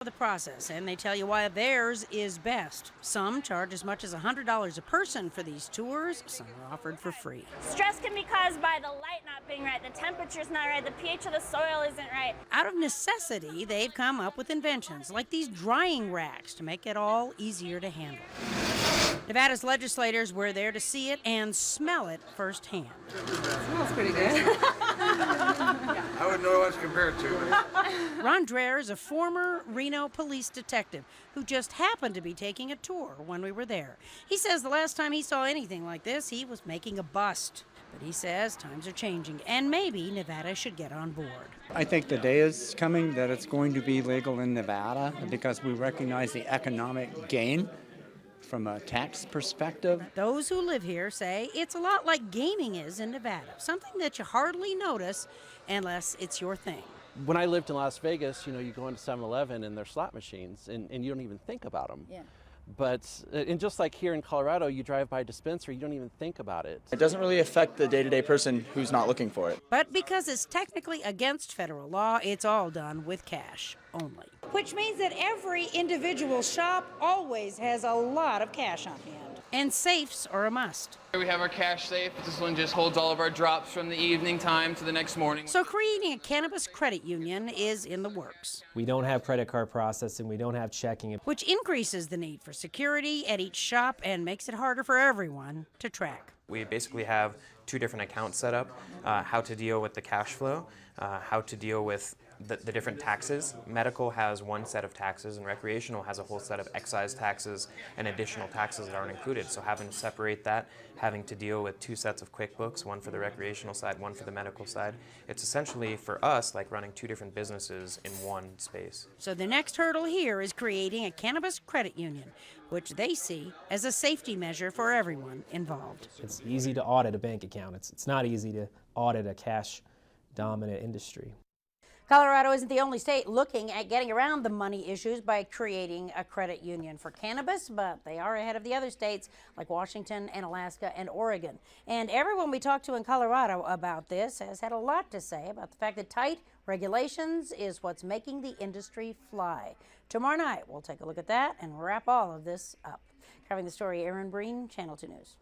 The process, and they tell you why theirs is best. Some charge as much as $100 a person for these tours. Some are offered for free. Stress can be caused by the light not being right, the temperature's not right, the pH of the soil isn't right. Out of necessity, they've come up with inventions like these drying racks to make it all easier to handle. Nevada's legislators were there to see it and smell it firsthand. It smells pretty good. I wouldn't know what to compare it to. Ron Dreher is a former Reno police detective who just happened to be taking a tour when we were there. He says the last time he saw anything like this, he was making a bust. But he says times are changing, and maybe Nevada should get on board. I think the day is coming that it's going to be legal in Nevada because we recognize the economic gain from a tax perspective. Those who live here say it's a lot like gaming is in Nevada, something that you hardly notice unless it's your thing. When I lived in Las Vegas, you go into 7-Eleven and there's slot machines, and you don't even think about them. Yeah. But, and just like here in Colorado, you drive by a dispensary, you don't even think about it. It doesn't really affect the day-to-day person who's not looking for it. But because it's technically against federal law, it's all done with cash only. Which means that every individual shop always has a lot of cash on hand. And safes are a must. We have our cash safe. This one just holds all of our drops from the evening time to the next morning. So creating a cannabis credit union is in the works. We don't have credit card processing, we don't have checking. Which increases the need for security at each shop and makes it harder for everyone to track. We basically have two different accounts set up, how to deal with the cash flow, how to deal with the different taxes. Medical has one set of taxes and recreational has a whole set of excise taxes and additional taxes that aren't included. So having to separate that, having to deal with two sets of QuickBooks, one for the recreational side, one for the medical side. It's essentially for us like running two different businesses in one space. So the next hurdle here is creating a cannabis credit union, which they see as a safety measure for everyone involved. It's easy to audit a bank account. It's not easy to audit a cash-dominant industry. Colorado isn't the only state looking at getting around the money issues by creating a credit union for cannabis, but they are ahead of the other states like Washington and Alaska and Oregon. And everyone we talked to in Colorado about this has had a lot to say about the fact that tight regulations is what's making the industry fly. Tomorrow night, we'll take a look at that and wrap all of this up. Covering the story, Aaron Breen, Channel 2 News.